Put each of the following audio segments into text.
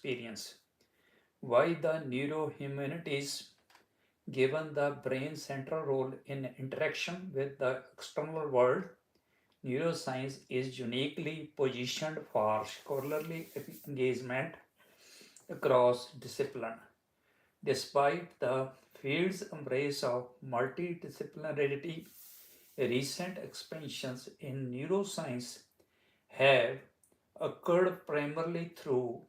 experience. Why the neurohumanities, given the brain's central role in interaction with the external world, neuroscience is uniquely positioned for scholarly engagement across discipline. Despite the field's embrace of multidisciplinarity, recent expansions in neuroscience have occurred primarily through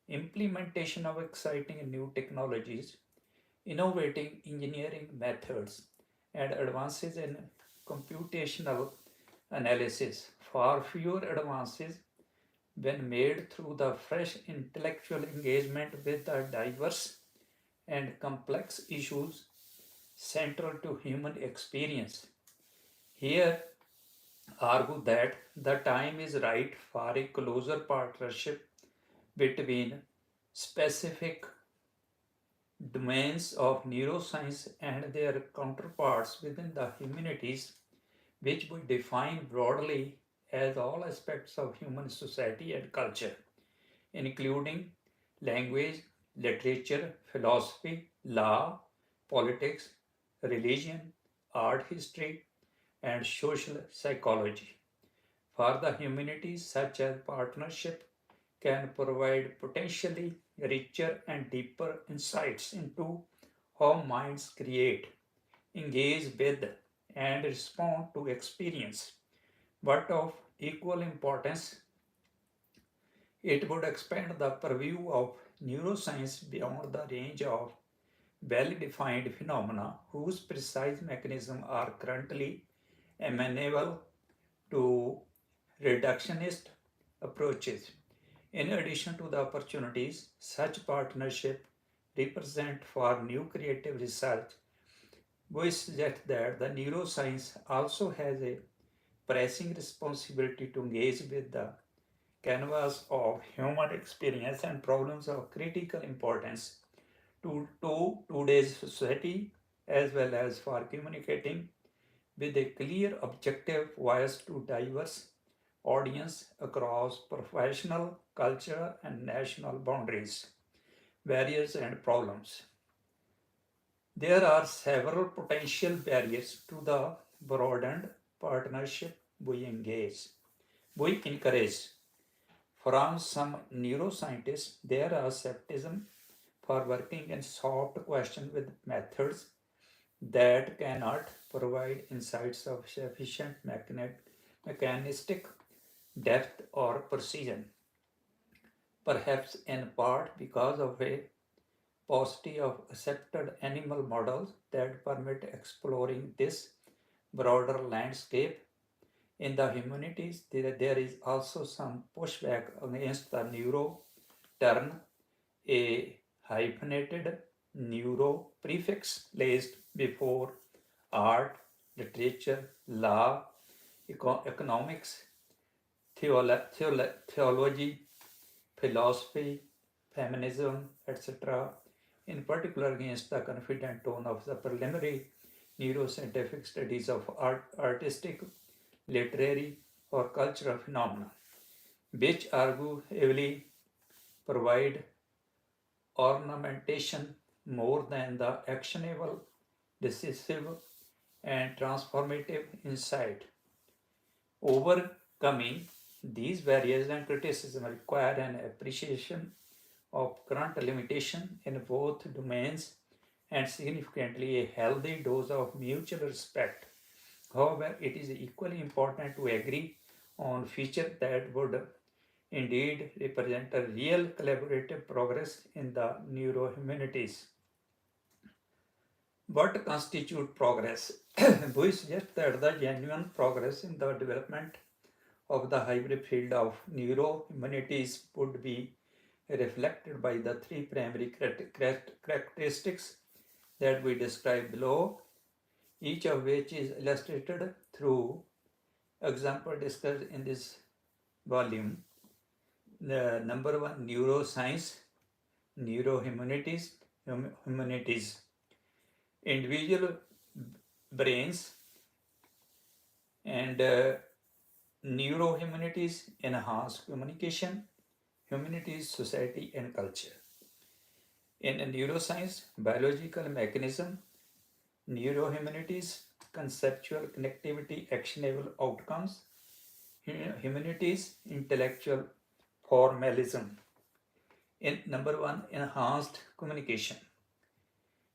implementation of exciting new technologies, innovating engineering methods, and advances in computational analysis. Far fewer advances when made through the fresh intellectual engagement with the diverse and complex issues central to human experience. Here, argue that the time is right for a closer partnership between specific domains of neuroscience and their counterparts within the humanities, which we define broadly as all aspects of human society and culture, including language, literature, philosophy, law, politics, religion, art history, and social psychology. For the humanities, such as partnership can provide potentially richer and deeper insights into how minds create, engage with, and respond to experience. But of equal importance, it would expand the purview of neuroscience beyond the range of well-defined phenomena whose precise mechanisms are currently amenable to reductionist approaches. In addition to the opportunities such partnership represent for new creative research, we suggest that the neuroscience also has a pressing responsibility to engage with the canvas of human experience and problems of critical importance to today's society as well as for communicating with a clear objective voice to diverse audience across professional, cultural, and national boundaries, barriers, and problems. There are several potential barriers to the broadened partnership we engage. We encourage. From some neuroscientists, there is skepticism for working in soft questions with methods that cannot provide insights of sufficient mechanistic depth or precision, perhaps in part because of a paucity of accepted animal models that permit exploring this broader landscape. In the humanities, there is also some pushback against the neuro term, a hyphenated neuro prefix placed before art, literature, law, economics, theology, philosophy, feminism, etc., in particular against the confident tone of the preliminary neuroscientific studies of artistic, literary, or cultural phenomena, which arguably provide ornamentation more than the actionable, decisive, and transformative insight. Overcoming these barriers and criticism require an appreciation of current limitation in both domains and significantly a healthy dose of mutual respect. However, it is equally important to agree on features that would indeed represent a real collaborative progress in the neurohumanities. What constitutes progress? We suggest that the genuine progress in the development of the hybrid field of neurohumanities would be reflected by the three primary characteristics that we describe below, each of which is illustrated through example discussed in this volume. The number one, neuroscience, neurohumanities, humanities. Individual brains and neurohumanities enhance communication. humanities, society, and culture. In neuroscience, biological mechanism, neurohumanities, conceptual connectivity, actionable outcomes, humanities, intellectual formalism. In number one, enhanced communication.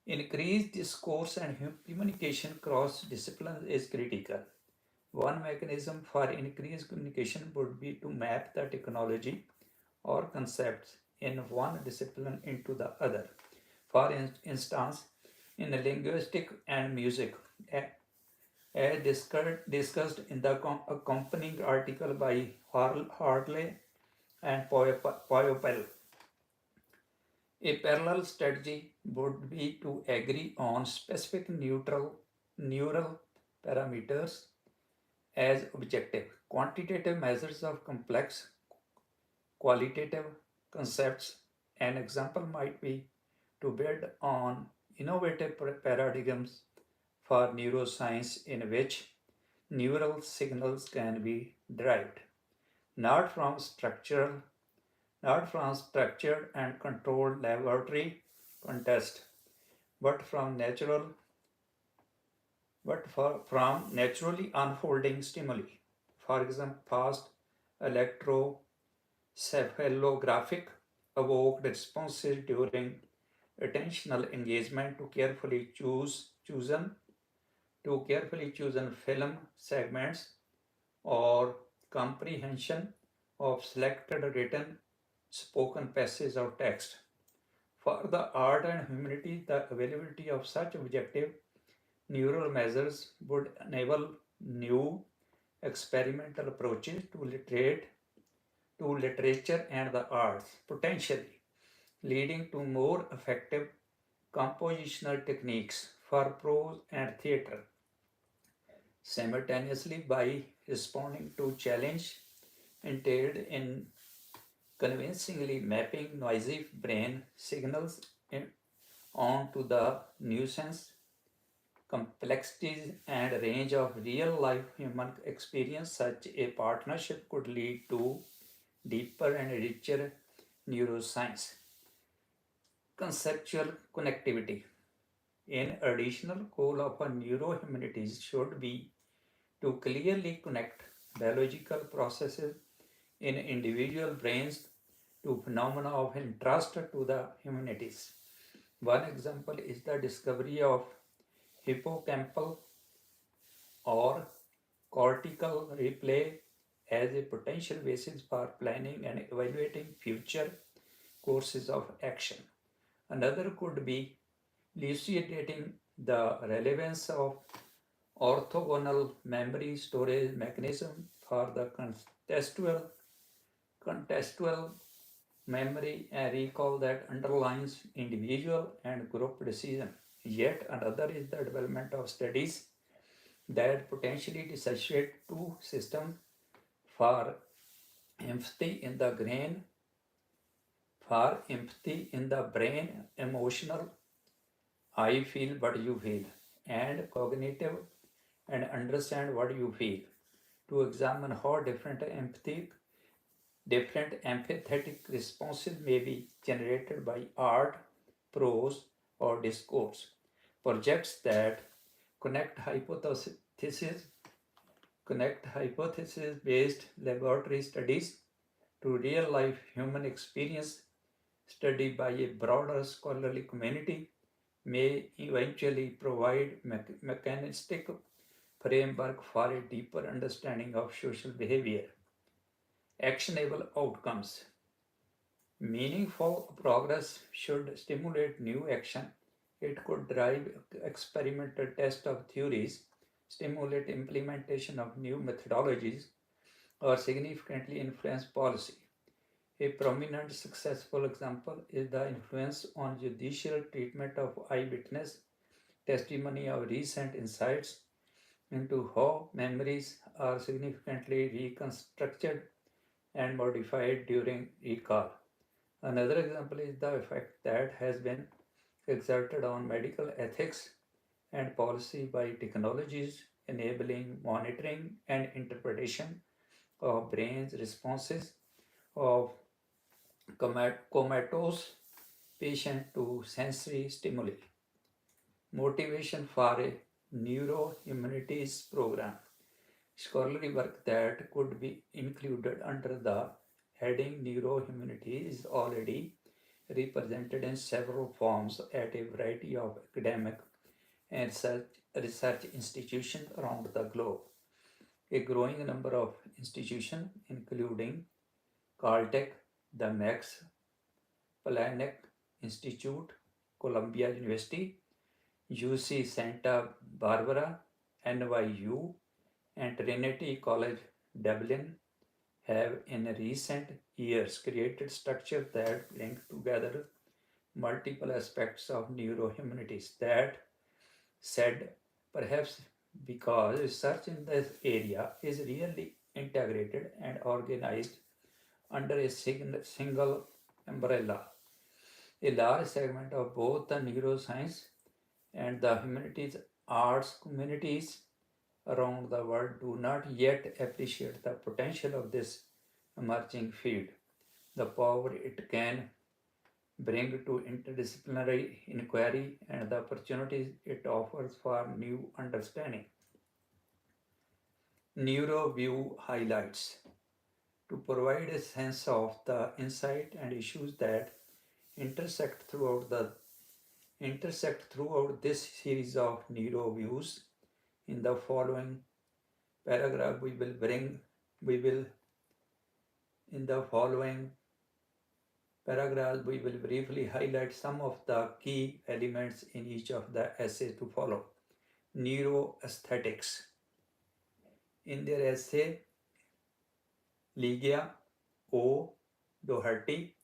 Increased discourse and communication across disciplines is critical. One mechanism for increased communication would be to map the technology or concepts in one discipline into the other. For instance, in linguistics and music, as discussed in the accompanying article by Hartley and Poyopel, a parallel strategy would be to agree on specific neural parameters as objective, quantitative measures of complex qualitative concepts. An example might be to build on innovative paradigms for neuroscience in which neural signals can be derived not from structural not from structured and controlled laboratory context but from naturally unfolding stimuli. For example, fast electrocephalographic evoked responses during attentional engagement to carefully chosen film segments or comprehension of selected written spoken passages of text. For the art and humanity, the availability of such objective neural measures would enable new experimental approaches to literature and the arts, potentially leading to more effective compositional techniques for prose and theatre. Simultaneously, by responding to challenge entailed in convincingly mapping noisy brain signals onto the nuisance, complexities, and range of real life human experience, such a partnership could lead to deeper and richer neuroscience. Conceptual connectivity. An additional goal of a neurohumanities should be to clearly connect biological processes in individual brains to phenomena of interest to the humanities. One example is the discovery of hippocampal or cortical replay as a potential basis for planning and evaluating future courses of action. Another could be elucidating the relevance of orthogonal memory storage mechanism for the contextual memory and recall that underlines individual and group decision. Yet another is the development of studies that potentially dissociate two systems for empathy in the brain, emotional, I feel what you feel, and cognitive and understand what you feel, to examine how different empathetic responses may be generated by art, prose, or discourse. Projects that connect hypothesis based laboratory studies to real life human experience studied by a broader scholarly community may eventually provide mechanistic framework for a deeper understanding of social behavior. Actionable outcomes. Meaningful progress should stimulate new action. It could drive experimental test of theories, stimulate implementation of new methodologies, or significantly influence policy. A prominent successful example is the influence on judicial treatment of eyewitness testimony of recent insights into how memories are significantly reconstructed and modified during recall. Another example is the effect that has been exerted on medical ethics and policy by technologies enabling monitoring and interpretation of brain's responses of comatose patient to sensory stimuli. Motivation for a neurohumanities program. Scholarly work that could be included under the heading Neurohumanity is already represented in several forms at a variety of academic and research institutions around the globe. A growing number of institutions, including Caltech, the Max Planck Institute, Columbia University, UC Santa Barbara, NYU, and Trinity College Dublin, have in recent years created structures that bring together multiple aspects of neurohumanities. That said, perhaps because research in this area is really integrated and organized under a single umbrella, a large segment of both the neuroscience and the humanities arts communities around the world do not yet appreciate the potential of this emerging field, the power it can bring to interdisciplinary inquiry, and the opportunities it offers for new understanding. NeuroView highlights to provide a sense of the insight and issues that intersect throughout the this series of NeuroViews. In the following paragraph, we will in the following paragraphs, we will briefly highlight some of the key elements in each of the essays to follow. Neuroaesthetics. In their essay, Ligia, O. Doherty,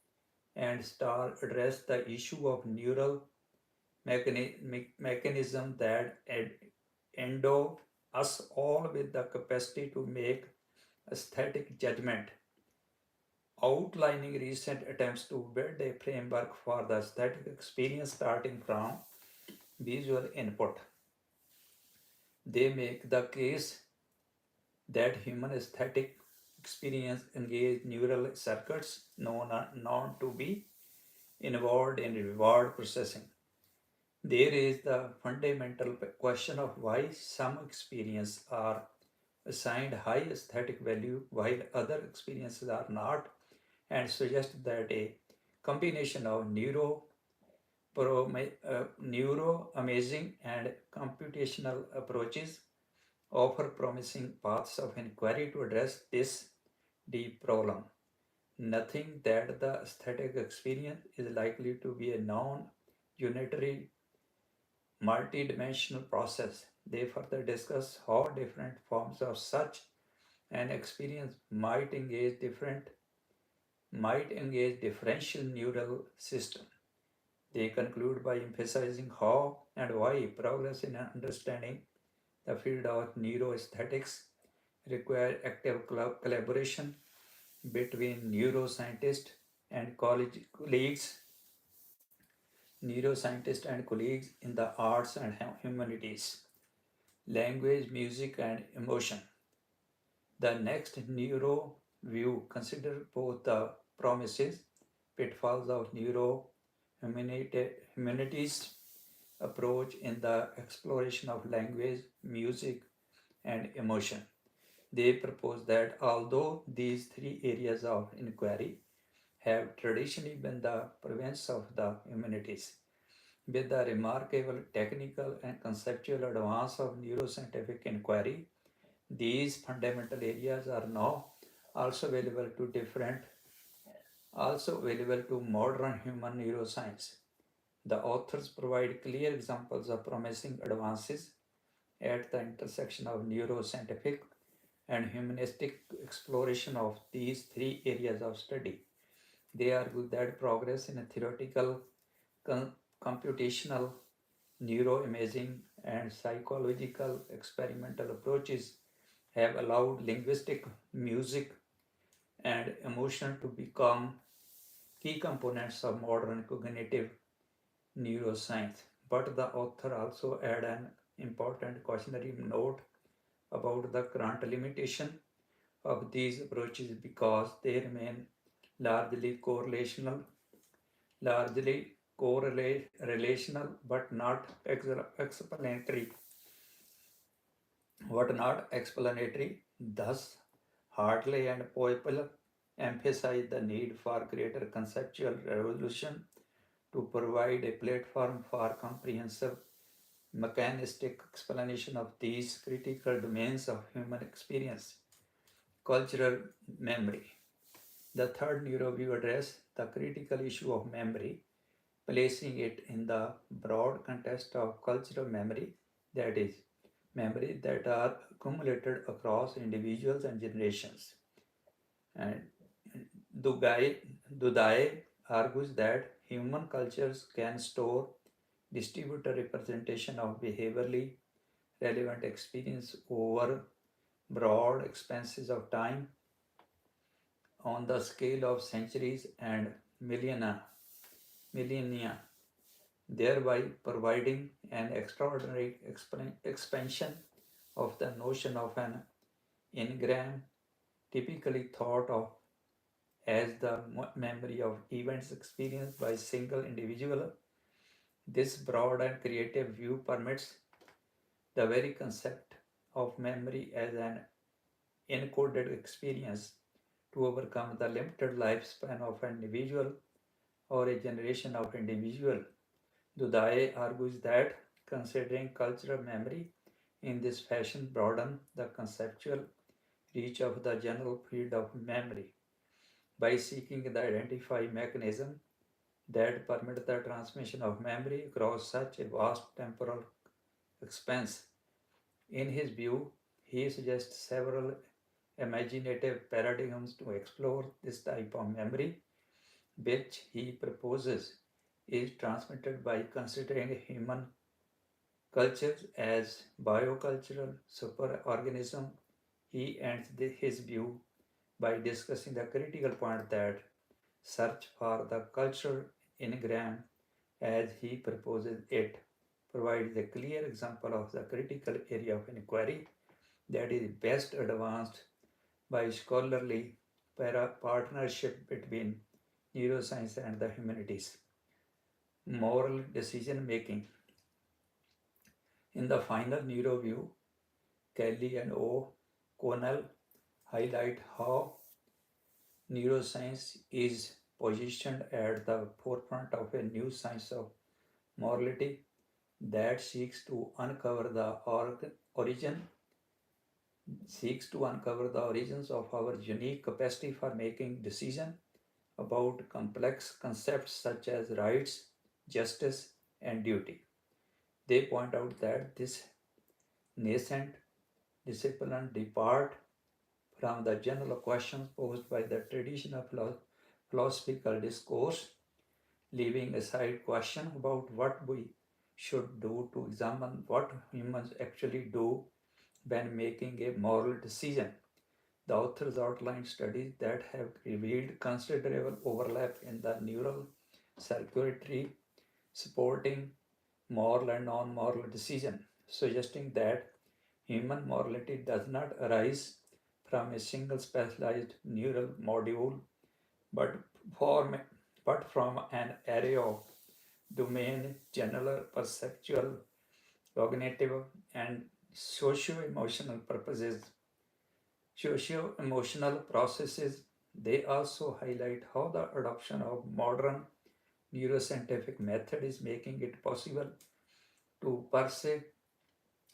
and Starr address the issue of neural mechanism that endow us all with the capacity to make aesthetic judgment, outlining recent attempts to build a framework for the aesthetic experience starting from visual input. They make the case that human aesthetic experience engage neural circuits known to be involved in reward processing. There is the fundamental question of why some experiences are assigned high aesthetic value while other experiences are not, and suggest that a combination of neuro amazing and computational approaches offer promising paths of inquiry to address this deep problem. Nothing that the aesthetic experience is likely to be a non-unitary, multi-dimensional process. They further discuss how different forms of such an experience might engage differential neural system. They conclude by emphasizing how and why progress in understanding the field of neuroaesthetics require active collaboration between neuroscientists and colleagues in the arts and humanities, language, music, and emotion. The next neuro view considers both the promises, pitfalls of humanities approach in the exploration of language, music, and emotion. They propose that although these three areas of inquiry have traditionally been the province of the humanities, with the remarkable technical and conceptual advance of neuroscientific inquiry, these fundamental areas are now also available to modern human neuroscience. The authors provide clear examples of promising advances at the intersection of neuroscientific and humanistic exploration of these three areas of study. They argue that progress in theoretical, computational, neuroimaging, and psychological experimental approaches have allowed linguistic, music, and emotion to become key components of modern cognitive neuroscience. But the author also add an important cautionary note about the current limitation of these approaches because they remain largely correlational, largely correlational, but not explanatory. What not explanatory. Thus, Hartley and Poipel emphasize the need for greater conceptual revolution to provide a platform for comprehensive mechanistic explanation of these critical domains of human experience. Cultural memory. The third neuroview addresses the critical issue of memory, placing it in the broad context of cultural memory, that is, memory that are accumulated across individuals and generations. And Dudai argues that human cultures can store distributed representation of behaviorally relevant experience over broad expanses of time on the scale of centuries and millennia, thereby providing an extraordinary expansion of the notion of an engram, typically thought of as the memory of events experienced by a single individual. This broad and creative view permits the very concept of memory as an encoded experience to overcome the limited lifespan of an individual or a generation of individual. Dudaye argues that considering cultural memory in this fashion broaden the conceptual reach of the general field of memory by seeking to identify mechanism that permit the transmission of memory across such a vast temporal expanse. In his view, he suggests several imaginative paradigms to explore this type of memory, which he proposes is transmitted by considering human cultures as biocultural superorganism. He ends his view by discussing the critical point that search for the cultural engram as he proposes it provides a clear example of the critical area of inquiry that is best advanced by scholarly partnership between neuroscience and the humanities. Moral decision making. In the final Neuroview, Kelly and O'Connell highlight how neuroscience is positioned at the forefront of a new science of morality that origin seeks to uncover the origins of our unique capacity for making decisions about complex concepts such as rights, justice, and duty. They point out that this nascent discipline depart from the general questions posed by the traditional philosophical discourse, leaving aside question about what we should do to examine what humans actually do when making a moral decision. The authors outline studies that have revealed considerable overlap in the neural circuitry supporting moral and non-moral decision, suggesting that human morality does not arise from a single specialized neural module, but, form, but from an array of domain, general, perceptual, cognitive, and socio-emotional socio-emotional processes. They also highlight how the adoption of modern neuroscientific method is making it possible to perceive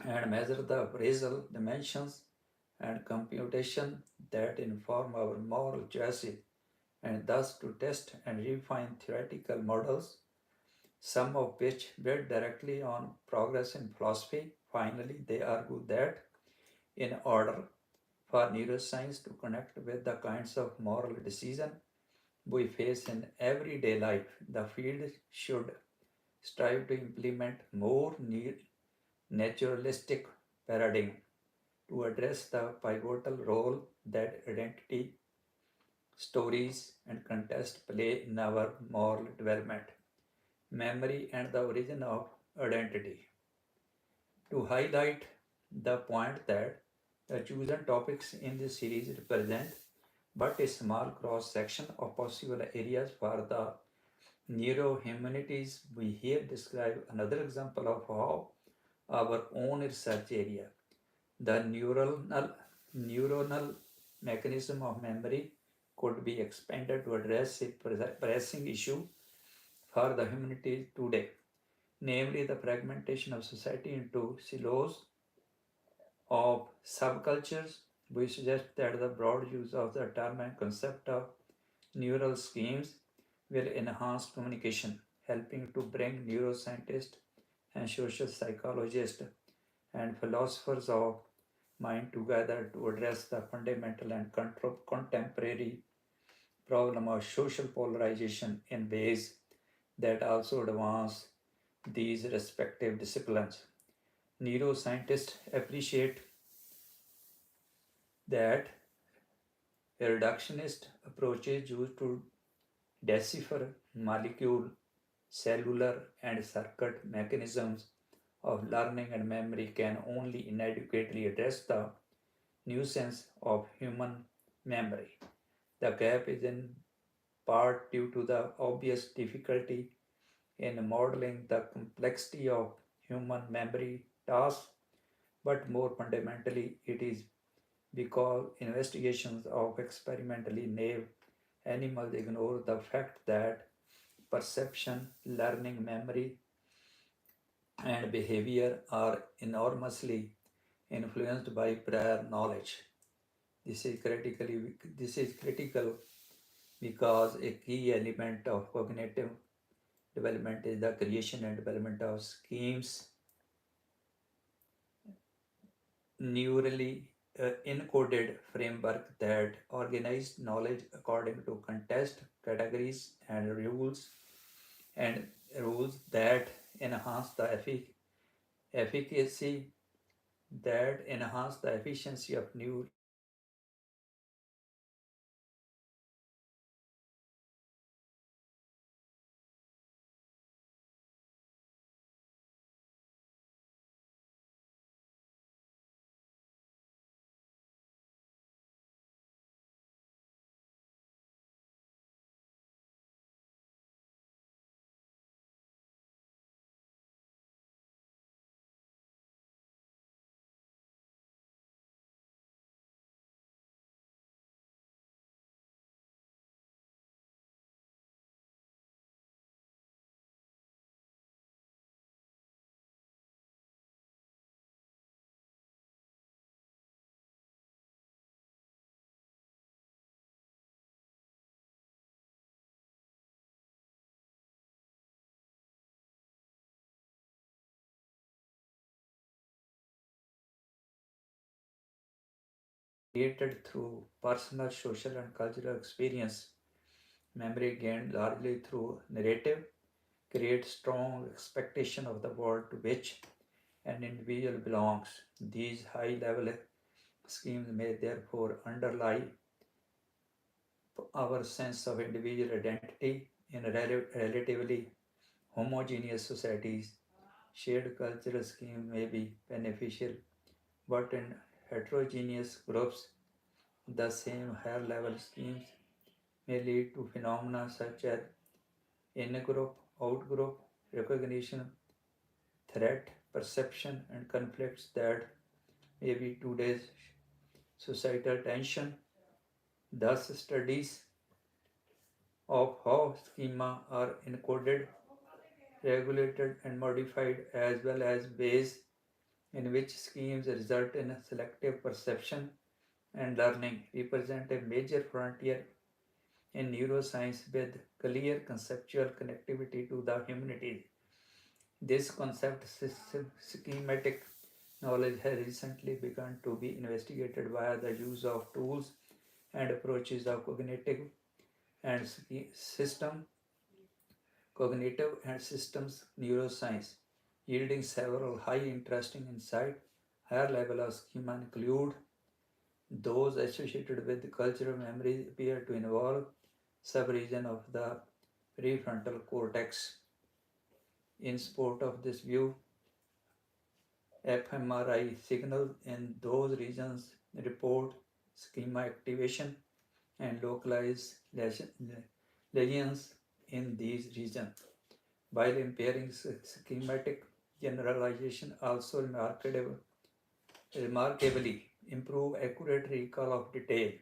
and measure the appraisal dimensions and computation that inform our moral choices, and thus to test and refine theoretical models, some of which bear directly on progress in philosophy. Finally, they argue that in order for neuroscience to connect with the kinds of moral decision we face in everyday life, the field should strive to implement more naturalistic paradigm to address the pivotal role that identity, stories, and context play in our moral development, memory, and the origin of identity. To highlight the point that the chosen topics in this series represent but a small cross section of possible areas for the neurohumanities. We here describe another example of how our own research area, the neuronal mechanism of memory, could be expanded to address a pressing issue for the humanities today, namely the fragmentation of society into silos of subcultures. We suggest that the broad use of the term and concept of neural schemes will enhance communication, helping to bring neuroscientists and social psychologists and philosophers of mind together to address the fundamental and contemporary problem of social polarization in ways that also advance these respective disciplines. Neuroscientists appreciate that reductionist approaches used to decipher molecule, cellular, and circuit mechanisms of learning and memory can only inadequately address the nuisance of human memory. The gap is in part due to the obvious difficulty in modeling the complexity of human memory tasks, but more fundamentally, it is because investigations of experimentally naive animals ignore the fact that perception, learning, memory, and behavior are enormously influenced by prior knowledge. This is critical because a key element of cognitive development is the creation and development of schemes neurally encoded framework that organize knowledge according to context, categories, and rules that enhance the efficacy that enhance the efficiency of new. Created through personal, social, and cultural experience. Memory gained largely through narrative creates strong expectation of the world to which an individual belongs. These high level schemes may therefore underlie our sense of individual identity in relatively homogeneous societies. Shared cultural schemes may be beneficial, but in heterogeneous groups, the same higher level schemes may lead to phenomena such as in-group, out-group recognition, threat perception, and conflicts that may be today's societal tension. Thus, studies of how schema are encoded, regulated, and modified, as well as ways in which schemes result in selective perception and learning, represent a major frontier in neuroscience with clear conceptual connectivity to the humanities. This concept schematic knowledge has recently begun to be investigated via the use of tools and approaches of and system cognitive and systems neuroscience, yielding several high interesting insight. Higher level of schema include those associated with cultural memory appear to involve subregion of the prefrontal cortex. In support of this view, fMRI signals in those regions report schema activation and localized lesions in these regions, while impairing schematic generalization also remarkably improve accurate recall of detail.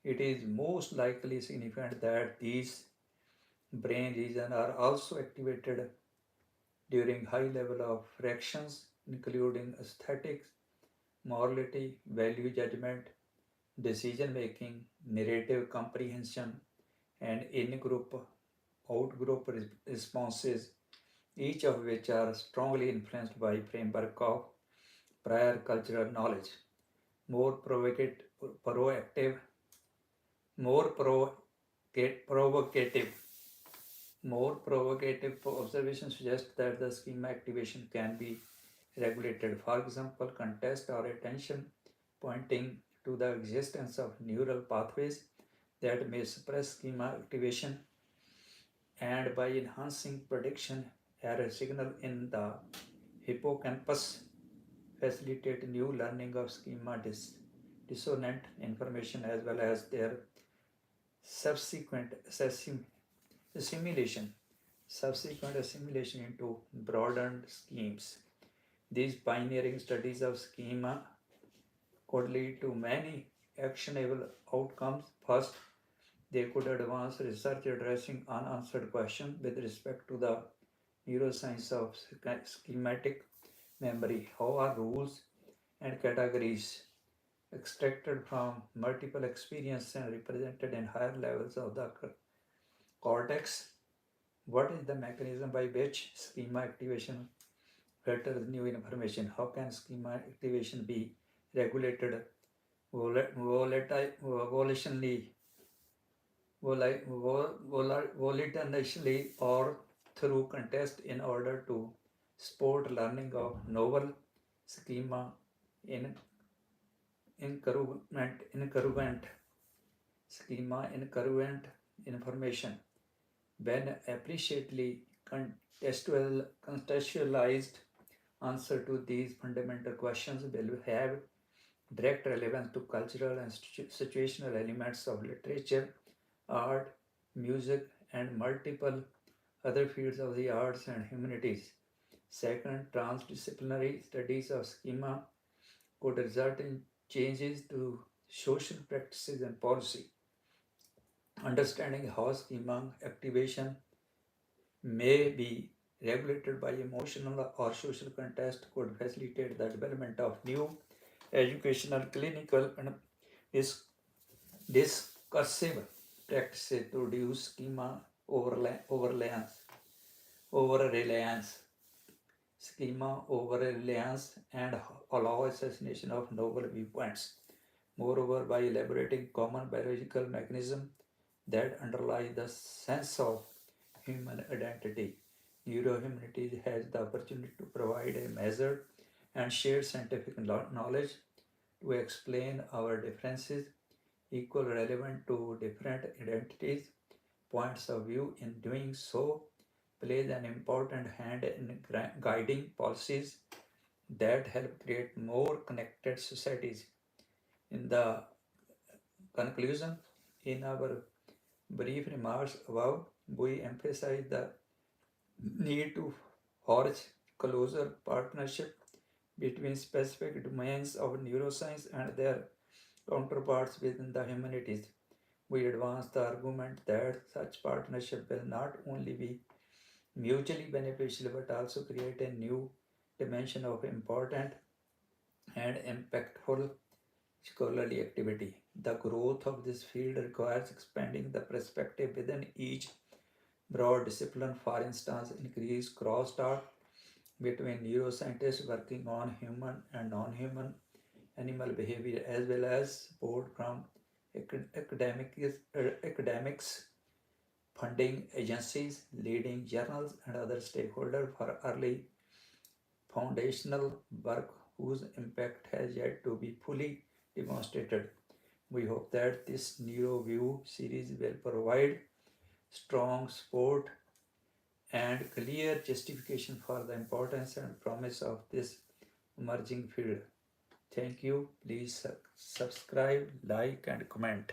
It is most likely significant that these brain regions are also activated during high level of fractions, including aesthetics, morality, value judgment, decision making, narrative comprehension, and in group out group responses, each of which are strongly influenced by framework of prior cultural knowledge. More proactive, more provocative, more provocative observations suggest that the schema activation can be regulated. For example, context or attention pointing to the existence of neural pathways that may suppress schema activation, and by enhancing prediction error signal in the hippocampus facilitate new learning of schema dissonant information as well as their subsequent assimilation into broadened schemes. These pioneering studies of schema could lead to many actionable outcomes. First, they could advance research addressing unanswered questions with respect to the neuroscience of schematic memory. How are rules and categories extracted from multiple experiences and represented in higher levels of the cortex? What is the mechanism by which schema activation filters new information? How can schema activation be regulated volitionally, or through context in order to support learning of novel schema in incurvent information? When appreciably contextualized, answer to these fundamental questions will have direct relevance to cultural and situational elements of literature, art, music, and multiple other fields of the arts and humanities. Second, transdisciplinary studies of schema could result in changes to social practices and policy. Understanding how schema activation may be regulated by emotional or social context could facilitate the development of new educational, clinical, and discursive practices to reduce schema over reliance, and allow assassination of novel viewpoints. Moreover, by elaborating common biological mechanisms that underlie the sense of human identity, Neurohumanities has the opportunity to provide a measured and shared scientific knowledge to explain our differences, equal relevant to different identities, points of view. In doing so, plays an important hand in guiding policies that help create more connected societies. In the conclusion, in our brief remarks above, we emphasize the need to forge closer partnership between specific domains of neuroscience and their counterparts within the humanities. We advance the argument that such partnership will not only be mutually beneficial but also create a new dimension of important and impactful scholarly activity. The growth of this field requires expanding the perspective within each broad discipline. For instance, increased crosstalk between neuroscientists working on human and non-human animal behavior, as well as support from academics, funding agencies, leading journals, and other stakeholders for early foundational work whose impact has yet to be fully demonstrated. We hope that this NeuroView series will provide strong support and clear justification for the importance and promise of this emerging field. Thank you. Please subscribe, like, and comment.